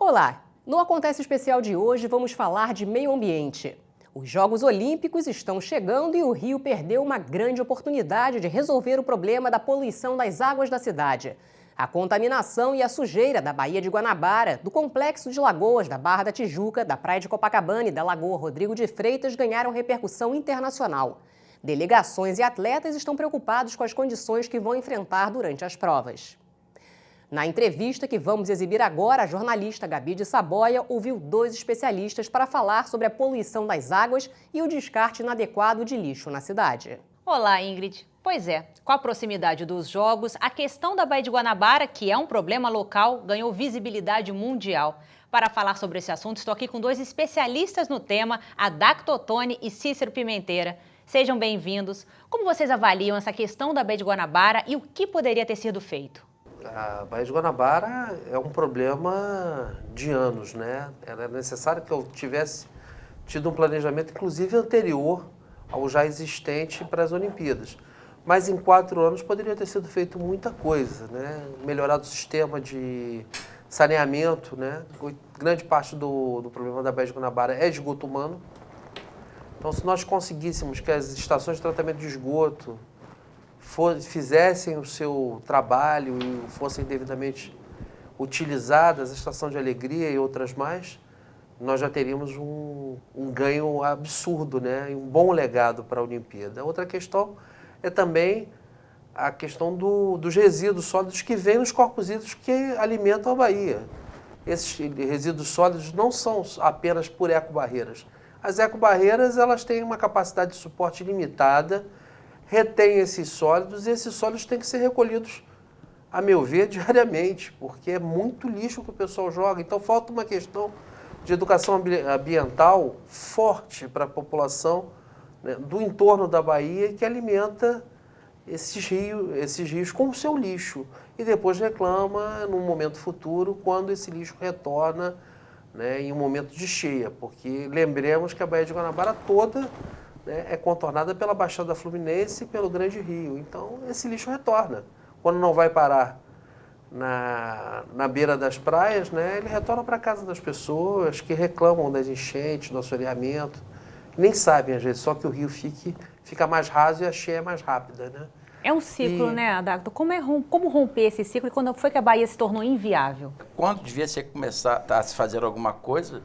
Olá! No Acontece Especial de hoje vamos falar de meio ambiente. Os Jogos Olímpicos estão chegando e o Rio perdeu uma grande oportunidade de resolver o problema da poluição das águas da cidade. A contaminação e a sujeira da Baía de Guanabara, do Complexo de Lagoas, da Barra da Tijuca, da Praia de Copacabana e da Lagoa Rodrigo de Freitas ganharam repercussão internacional. Delegações e atletas estão preocupados com as condições que vão enfrentar durante as provas. Na entrevista que vamos exibir agora, a jornalista Gabi de Saboia ouviu 2 especialistas para falar sobre a poluição das águas e o descarte inadequado de lixo na cidade. Olá, Ingrid. Pois é, com a proximidade dos Jogos, a questão da Baía de Guanabara, que é um problema local, ganhou visibilidade mundial. Para falar sobre esse assunto, estou aqui com 2 especialistas no tema, Adacto Ottoni e Cícero Pimenteira. Sejam bem-vindos. Como vocês avaliam essa questão da Baía de Guanabara e o que poderia ter sido feito? A Baía de Guanabara é um problema de anos, né? Era necessário que eu tivesse tido um planejamento, inclusive anterior ao já existente para as Olimpíadas. Mas em 4 anos poderia ter sido feito muita coisa, né? Melhorado o sistema de saneamento, né? Grande parte do problema da Baía de Guanabara é esgoto humano. Então, se nós conseguíssemos que as estações de tratamento de esgoto fizessem o seu trabalho e fossem devidamente utilizadas, a Estação de Alegria e outras mais, nós já teríamos um ganho absurdo, né? E um bom legado para a Olimpíada. Outra questão é também a questão dos resíduos sólidos que vêm nos corpos hídricos que alimentam a Bahia. Esses resíduos sólidos não são apenas por ecobarreiras. As ecobarreiras, elas têm uma capacidade de suporte limitada, retém esses sólidos e esses sólidos têm que ser recolhidos, a meu ver, diariamente, porque é muito lixo que o pessoal joga. Então falta uma questão de educação ambiental forte para a população, né, do entorno da Bahia que alimenta esses rios com o seu lixo e depois reclama num momento futuro quando esse lixo retorna, né, em um momento de cheia, porque lembremos que a Baía de Guanabara toda, né, é contornada pela Baixada Fluminense e pelo Grande Rio. Então, esse lixo retorna. Quando não vai parar na beira das praias, né, ele retorna para a casa das pessoas que reclamam das enchentes, do assoreamento. Nem sabem, às vezes, só que o rio fica mais raso e a cheia é mais rápida, né? É um ciclo, né, Adacto? Como romper esse ciclo e quando foi que a Bahia se tornou inviável? Quando devia ser começar a se fazer alguma coisa,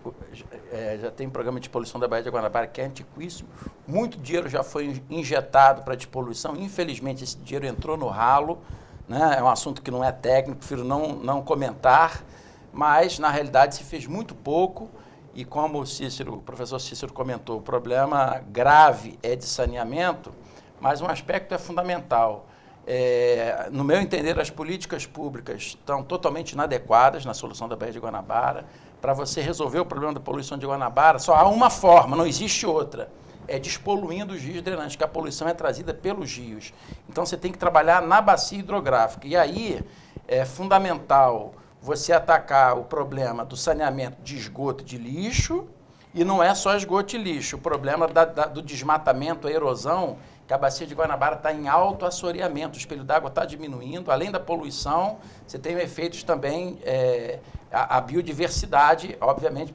já tem um programa de poluição da Baía de Guanabara que é antiquíssimo, muito dinheiro já foi injetado para a despoluição, infelizmente esse dinheiro entrou no ralo, né? É um assunto que não é técnico, prefiro não comentar, mas na realidade se fez muito pouco e como o professor Cícero comentou, o problema grave é de saneamento, mas um aspecto é fundamental. No meu entender, as políticas públicas estão totalmente inadequadas na solução da Baía de Guanabara. Para você resolver o problema da poluição de Guanabara, só há uma forma, não existe outra. É despoluindo os rios drenantes, que a poluição é trazida pelos rios. Então, você tem que trabalhar na bacia hidrográfica. E aí, é fundamental você atacar o problema do saneamento de esgoto e de lixo, e não é só esgoto e lixo. O problema do desmatamento, a erosão, que a bacia de Guanabara está em alto assoreamento, o espelho d'água está diminuindo, além da poluição, você tem efeitos também, a biodiversidade, obviamente,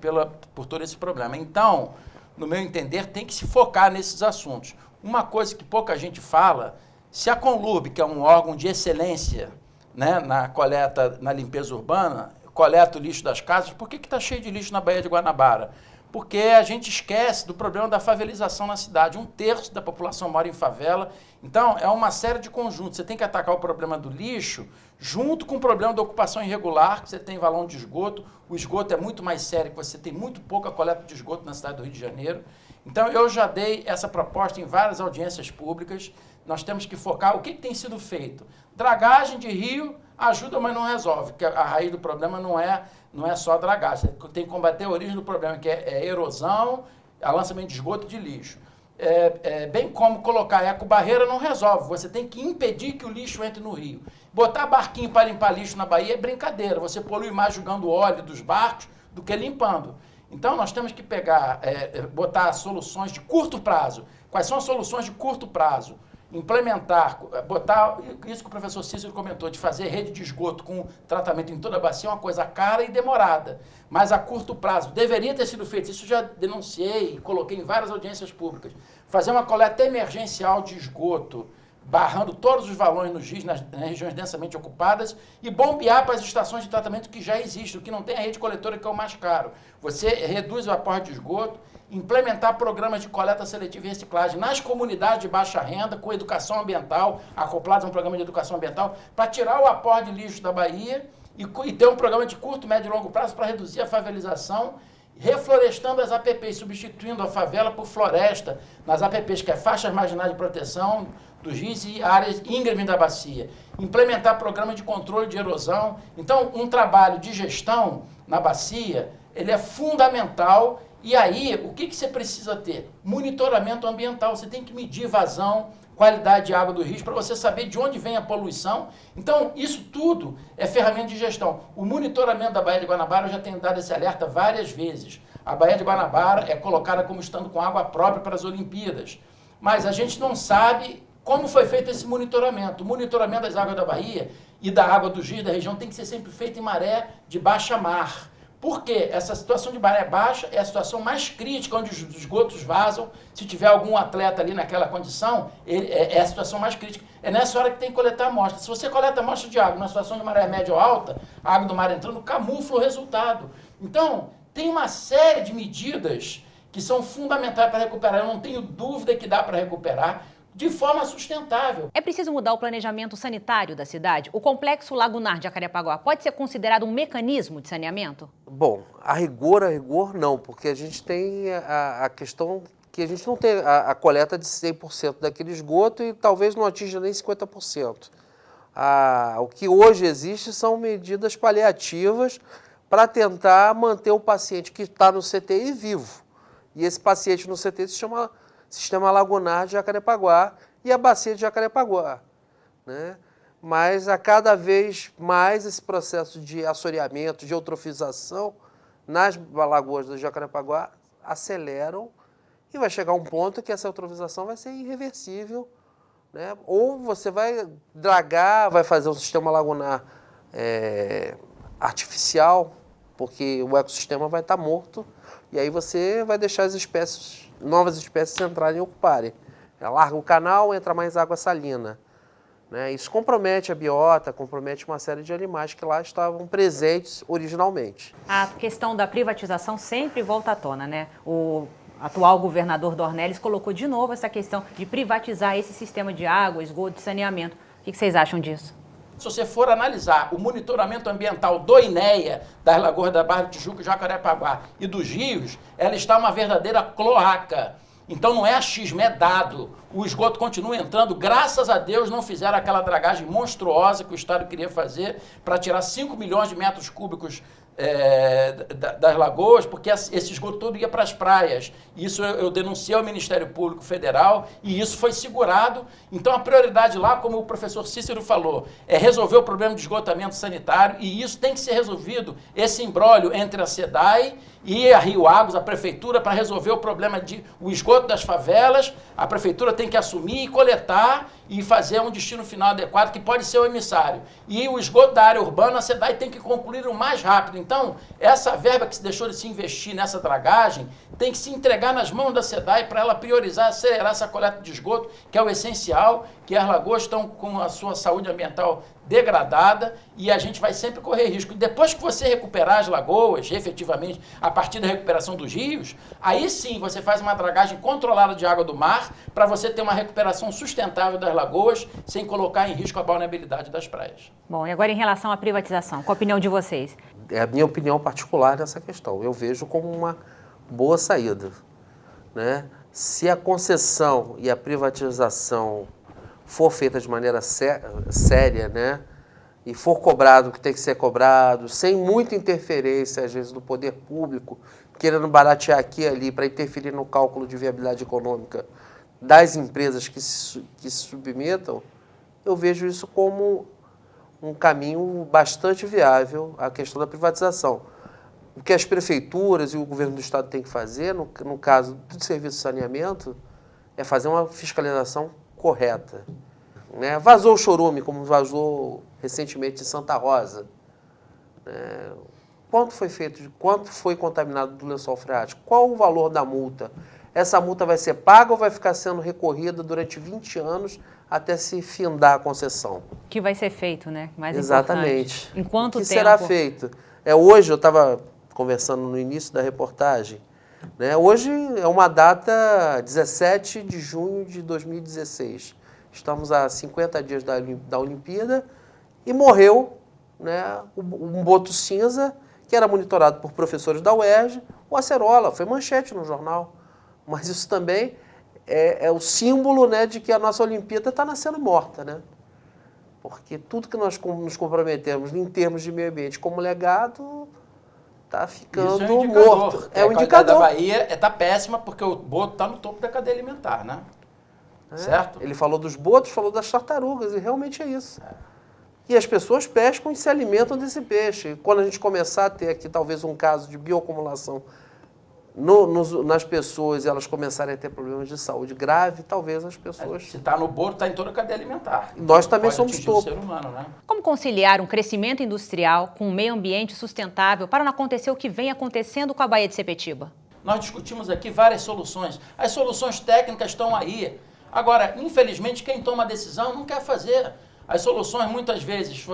por todo esse problema. Então, no meu entender, tem que se focar nesses assuntos. Uma coisa que pouca gente fala, se a Conlurb, que é um órgão de excelência, né, na coleta, na limpeza urbana, coleta o lixo das casas, por que está cheio de lixo na Baía de Guanabara? Porque a gente esquece do problema da favelização na cidade. 1/3 da população mora em favela. Então, é uma série de conjuntos. Você tem que atacar o problema do lixo junto com o problema da ocupação irregular, que você tem valão de esgoto. O esgoto é muito mais sério, que você tem muito pouca coleta de esgoto na cidade do Rio de Janeiro. Então, eu já dei essa proposta em várias audiências públicas. Nós temos que focar. O que tem sido feito? Dragagem de rio ajuda, mas não resolve, porque a raiz do problema não é só a dragagem. Você tem que combater a origem do problema, que é erosão, lançamento de esgoto e de lixo. Bem como colocar ecobarreira não resolve. Você tem que impedir que o lixo entre no rio. Botar barquinho para limpar lixo na Bahia é brincadeira. Você polui mais jogando óleo dos barcos do que limpando. Então, nós temos que botar soluções de curto prazo. Quais são as soluções de curto prazo? implementar, botar isso que o professor Cícero comentou, de fazer rede de esgoto com tratamento em toda a bacia é uma coisa cara e demorada, mas a curto prazo deveria ter sido feito. Isso já denunciei e coloquei em várias audiências públicas. Fazer uma coleta emergencial de esgoto, barrando todos os valões nos rios, nas regiões densamente ocupadas, e bombear para as estações de tratamento que já existem, o que não tem a rede coletora, que é o mais caro. Você reduz o aporte de esgoto, implementar programas de coleta seletiva e reciclagem nas comunidades de baixa renda, com educação ambiental, acoplados a um programa de educação ambiental, para tirar o aporte de lixo da Bahia e ter um programa de curto, médio e longo prazo para reduzir a favelização, reflorestando as APPs, substituindo a favela por floresta, nas APPs, que é faixas marginais de proteção dos rios e áreas íngremes da bacia. Implementar programas de controle de erosão. Então, um trabalho de gestão na bacia, ele é fundamental. E aí, o que você precisa ter? Monitoramento ambiental. Você tem que medir vazão, qualidade de água do rio, para você saber de onde vem a poluição. Então, isso tudo é ferramenta de gestão. O monitoramento da Baía de Guanabara, eu já tenho dado esse alerta várias vezes. A Baía de Guanabara é colocada como estando com água própria para as Olimpíadas. Mas a gente não sabe como foi feito esse monitoramento. O monitoramento das águas da Bahia e da água dos rios da região tem que ser sempre feito em maré de baixa mar. Por quê? Essa situação de maré baixa é a situação mais crítica, onde os esgotos vazam. Se tiver algum atleta ali naquela condição, é a situação mais crítica. É nessa hora que tem que coletar amostra. Se você coleta amostra de água na situação de maré média ou alta, a água do mar entrando, camufla o resultado. Então, tem uma série de medidas que são fundamentais para recuperar. Eu não tenho dúvida que dá para recuperar de forma sustentável. É preciso mudar o planejamento sanitário da cidade? O complexo lagunar de Jacarepaguá pode ser considerado um mecanismo de saneamento? Bom, a rigor não, porque a gente tem a questão que a gente não tem a coleta de 100% daquele esgoto e talvez não atinja nem 50%. O que hoje existe são medidas paliativas para tentar manter o paciente que está no CTI vivo. E esse paciente no CTI se chama Sistema Lagunar de Jacarepaguá e a Bacia de Jacarepaguá, né? Mas a cada vez mais esse processo de assoreamento, de eutrofização nas lagoas do Jacarepaguá aceleram e vai chegar um ponto que essa eutrofização vai ser irreversível, né? Ou você vai dragar, vai fazer um sistema lagunar artificial, porque o ecossistema vai estar morto e aí você vai deixar as espécies, novas espécies entrarem e ocuparem. Larga o canal, entra mais água salina, né? Isso compromete a biota, compromete uma série de animais que lá estavam presentes originalmente. A questão da privatização sempre volta à tona, né? O atual governador Dornelles colocou de novo essa questão de privatizar esse sistema de água, esgoto e saneamento. O que vocês acham disso? Se você for analisar o monitoramento ambiental do INEA, das lagoas da Barra do Tijuca, Jacarepaguá e dos rios, ela está uma verdadeira cloaca. Então não é achismo, é dado. O esgoto continua entrando. Graças a Deus não fizeram aquela dragagem monstruosa que o Estado queria fazer para tirar 5 milhões de metros cúbicos das lagoas, porque esse esgoto todo ia para as praias. Isso eu denunciei ao Ministério Público Federal e isso foi segurado. Então a prioridade lá, como o professor Cícero falou, é resolver o problema de esgotamento sanitário e isso tem que ser resolvido, esse imbróglio entre a SEDAI e a Rio Águas, a prefeitura, para resolver o problema o esgoto das favelas. A prefeitura tem que assumir e coletar e fazer um destino final adequado, que pode ser o emissário. E o esgoto da área urbana, a SEDAI tem que concluir o mais rápido. Então, essa verba que se deixou de se investir nessa dragagem tem que se entregar nas mãos da SEDAI para ela priorizar, acelerar essa coleta de esgoto, que é o essencial, que as lagoas estão com a sua saúde ambiental degradada e a gente vai sempre correr risco. E depois que você recuperar as lagoas, efetivamente, a partir da recuperação dos rios, aí sim você faz uma dragagem controlada de água do mar para você ter uma recuperação sustentável das lagoas sem colocar em risco a vulnerabilidade das praias. Bom, e agora em relação à privatização, qual a opinião de vocês? É a minha opinião particular nessa questão. Eu vejo como uma boa saída, né? Se a concessão e a privatização for feita de maneira séria, né, e for cobrado o que tem que ser cobrado, sem muita interferência, às vezes, do poder público, querendo baratear aqui e ali para interferir no cálculo de viabilidade econômica das empresas que se submetam, eu vejo isso como um caminho bastante viável, a questão da privatização. O que as prefeituras e o governo do estado têm que fazer, no caso do serviço de saneamento, é fazer uma fiscalização correta. Né? Vazou o chorume, como vazou recentemente em Santa Rosa. Quanto foi feito, quanto foi contaminado do lençol freático? Qual o valor da multa? Essa multa vai ser paga ou vai ficar sendo recorrida durante 20 anos até se findar a concessão? Que vai ser feito, né? Mais Exatamente. Importante. Em quanto tempo? O que será feito? Hoje, eu estava conversando no início da reportagem, né? Hoje é uma data 17 de junho de 2016. Estamos a 50 dias da Olimpíada e morreu, né, um boto cinza que era monitorado por professores da UERJ, o acerola, foi manchete no jornal. Mas isso também é o símbolo, né, de que a nossa Olimpíada está nascendo morta, né? Porque tudo que nós nos comprometemos em termos de meio ambiente como legado está ficando morto. É um indicador. A Bahia está péssima porque o boto está no topo da cadeia alimentar, né? Certo? Ele falou dos botos, falou das tartarugas, e realmente é isso. E as pessoas pescam e se alimentam desse peixe. Quando a gente começar a ter aqui talvez um caso de bioacumulação nas pessoas e elas começarem a ter problemas de saúde grave, talvez as pessoas... Se está no boto, está em toda a cadeia alimentar. Nós também somos topo. Ser humano, né? Como conciliar um crescimento industrial com um meio ambiente sustentável para não acontecer o que vem acontecendo com a Baía de Sepetiba? Nós discutimos aqui várias soluções. As soluções técnicas estão aí. Agora, infelizmente, quem toma a decisão não quer fazer. As soluções, muitas vezes,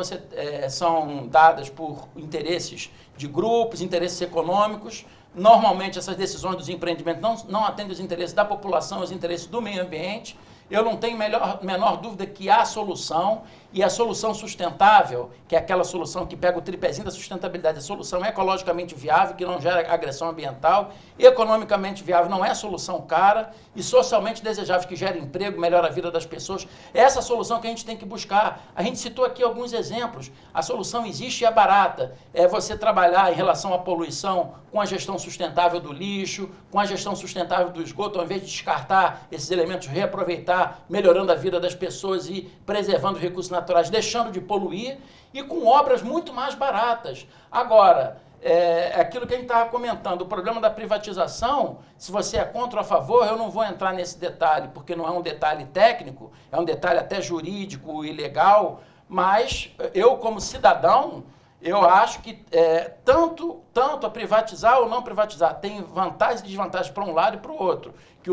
são dadas por interesses de grupos, interesses econômicos. Normalmente, essas decisões dos empreendimentos não atendem os interesses da população, os interesses do meio ambiente. Eu não tenho menor dúvida que há solução, e a solução sustentável, que é aquela solução que pega o tripézinho da sustentabilidade, a solução ecologicamente viável, que não gera agressão ambiental, economicamente viável, não é solução cara, e socialmente desejável, que gera emprego, melhora a vida das pessoas. Essa é a solução que a gente tem que buscar. A gente citou aqui alguns exemplos. A solução existe e é barata. É você trabalhar em relação à poluição com a gestão sustentável do lixo, com a gestão sustentável do esgoto, ao invés de descartar esses elementos, reaproveitar, melhorando a vida das pessoas e preservando os recursos naturais, deixando de poluir, e com obras muito mais baratas. Agora, aquilo que a gente estava comentando, o problema da privatização, se você é contra ou a favor, eu não vou entrar nesse detalhe, porque não é um detalhe técnico, é um detalhe até jurídico e legal, mas eu, como cidadão, eu acho que tanto a privatizar ou não privatizar tem vantagens e desvantagens para um lado e para o outro. Que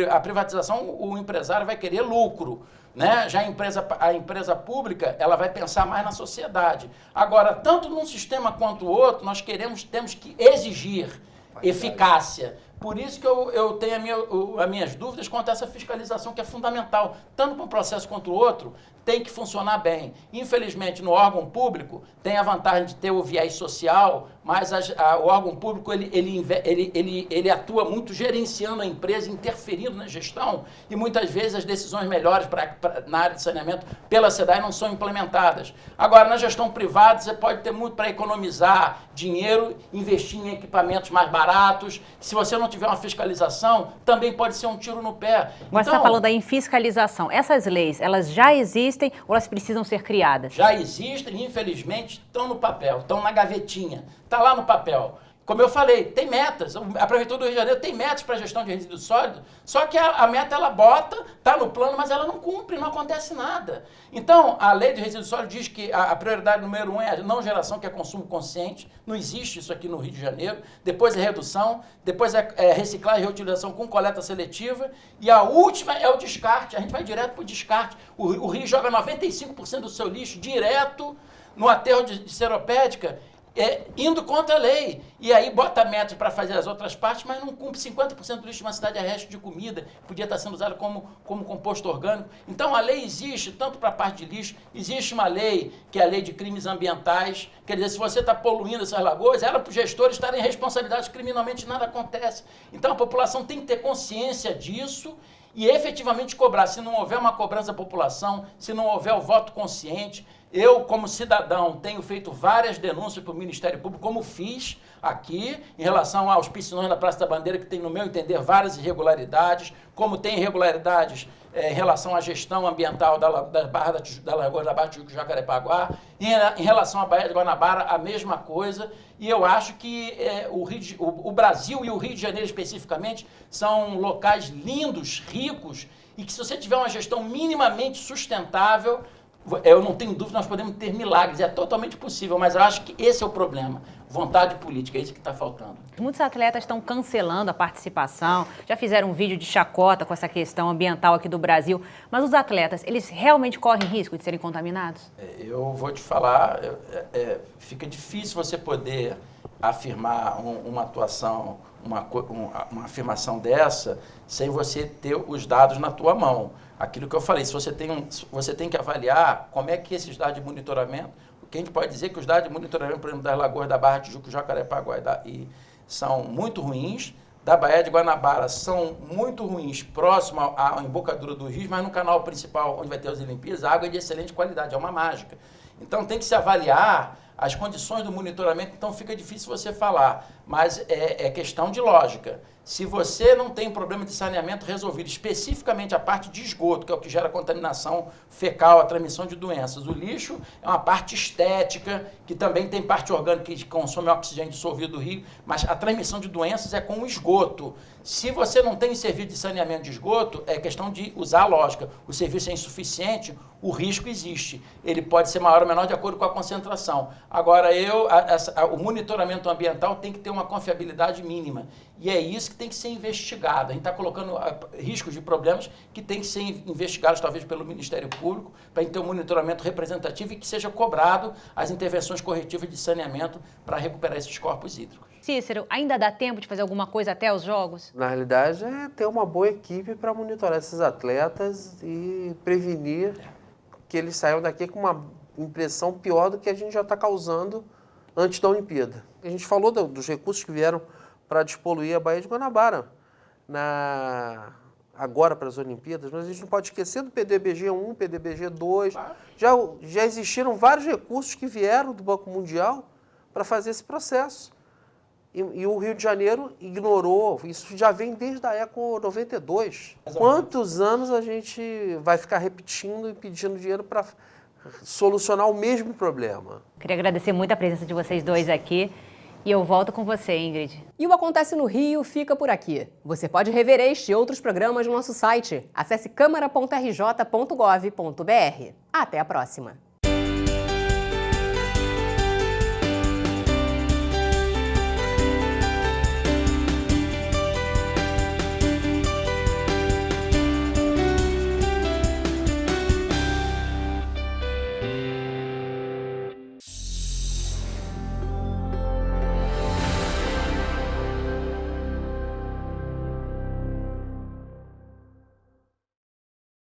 a privatização, o empresário vai querer lucro, né? Já a empresa pública, ela vai pensar mais na sociedade. Agora, tanto num sistema quanto o outro, nós temos que exigir eficácia. Por isso que eu tenho as minhas dúvidas quanto a essa fiscalização, que é fundamental. Tanto para um processo quanto o outro, tem que funcionar bem. Infelizmente, no órgão público, tem a vantagem de ter o viés social, mas o órgão público ele atua muito gerenciando a empresa, interferindo na gestão, e muitas vezes as decisões melhores na área de saneamento pela SEDAI não são implementadas. Agora, na gestão privada, você pode ter muito para economizar dinheiro, investir em equipamentos mais baratos. Se você não tiver uma fiscalização, também pode ser um tiro no pé. Mas você está falando aí em fiscalização. Essas leis, elas já existem ou elas precisam ser criadas? Já existem, infelizmente, estão no papel, estão na gavetinha, está lá no papel. Como eu falei, tem metas. A Prefeitura do Rio de Janeiro tem metas para a gestão de resíduos sólidos, só que a meta ela bota, está no plano, mas ela não cumpre, não acontece nada. Então, a lei de resíduos sólidos diz que a prioridade número 1 é a não geração, que é consumo consciente. Não existe isso aqui no Rio de Janeiro. Depois é redução, depois é reciclagem e reutilização com coleta seletiva. E a última é o descarte. A gente vai direto para o descarte. O Rio joga 95% do seu lixo direto no aterro de seropédica, indo contra a lei. E aí bota metas para fazer as outras partes, mas não cumpre. 50% do lixo de uma cidade é resto de comida, podia estar sendo usado como composto orgânico. Então a lei existe, tanto para a parte de lixo, existe uma lei, que é a lei de crimes ambientais. Quer dizer, se você está poluindo essas lagoas, era para os gestores estarem responsabilizados criminalmente, nada acontece. Então a população tem que ter consciência disso e efetivamente cobrar. Se não houver uma cobrança da população, se não houver o voto consciente, Eu, como cidadão, tenho feito várias denúncias para o Ministério Público, como fiz aqui, em relação aos piscinões da Praça da Bandeira, que tem, no meu entender, várias irregularidades, como tem irregularidades em relação à gestão ambiental da Lagoa da Barra do Tijuca, Jacarepaguá, em relação à Baía de Guanabara, a mesma coisa, e eu acho que o Brasil e o Rio de Janeiro especificamente são locais lindos, ricos, e que se você tiver uma gestão minimamente sustentável, eu não tenho dúvida, nós podemos ter milagres, é totalmente possível, mas eu acho que esse é o problema, vontade política, é isso que está faltando. Muitos atletas estão cancelando a participação, já fizeram um vídeo de chacota com essa questão ambiental aqui do Brasil, mas os atletas, eles realmente correm risco de serem contaminados? Eu vou te falar, fica difícil você poder afirmar uma atuação, uma afirmação dessa, sem você ter os dados na tua mão. Aquilo que eu falei, se você tem que avaliar como é que esses dados de monitoramento, que a gente pode dizer que os dados de monitoramento, por exemplo, das Lagoas da Barra do Tijuca, Jacarepaguá são muito ruins, da Baía de Guanabara são muito ruins, próximo à embocadura do rio, mas no canal principal, onde vai ter as Olimpíadas, a água é de excelente qualidade, é uma mágica. Então tem que se avaliar as condições do monitoramento, então fica difícil você falar, mas é questão de lógica. Se você não tem problema de saneamento resolvido, especificamente a parte de esgoto, que é o que gera contaminação fecal, a transmissão de doenças, o lixo é uma parte estética, que também tem parte orgânica que consome oxigênio dissolvido do rio, mas a transmissão de doenças é com o esgoto. Se você não tem serviço de saneamento de esgoto, é questão de usar a lógica. O serviço é insuficiente, o risco existe. Ele pode ser maior ou menor de acordo com a concentração. Agora, o monitoramento ambiental tem que ter uma confiabilidade mínima. E é isso que tem que ser investigado. A gente está colocando riscos de problemas que tem que ser investigados, talvez, pelo Ministério Público, para a gente ter um monitoramento representativo e que seja cobrado as intervenções corretivas de saneamento para recuperar esses corpos hídricos. Cícero, ainda dá tempo de fazer alguma coisa até os Jogos? Na realidade, é ter uma boa equipe para monitorar esses atletas e prevenir que eles saiam daqui com uma impressão pior do que a gente já está causando antes da Olimpíada. A gente falou dos recursos que vieram para despoluir a Baía de Guanabara agora para as Olimpíadas, mas a gente não pode esquecer do PDBG 1, PDBG 2. Já existiram vários recursos que vieram do Banco Mundial para fazer esse processo. E o Rio de Janeiro ignorou, isso já vem desde a Eco 92. Quantos anos a gente vai ficar repetindo e pedindo dinheiro para solucionar o mesmo problema? Queria agradecer muito a presença de vocês dois aqui. E eu volto com você, Ingrid. E o Acontece no Rio fica por aqui. Você pode rever este e outros programas no nosso site. Acesse câmara.rj.gov.br. Até a próxima!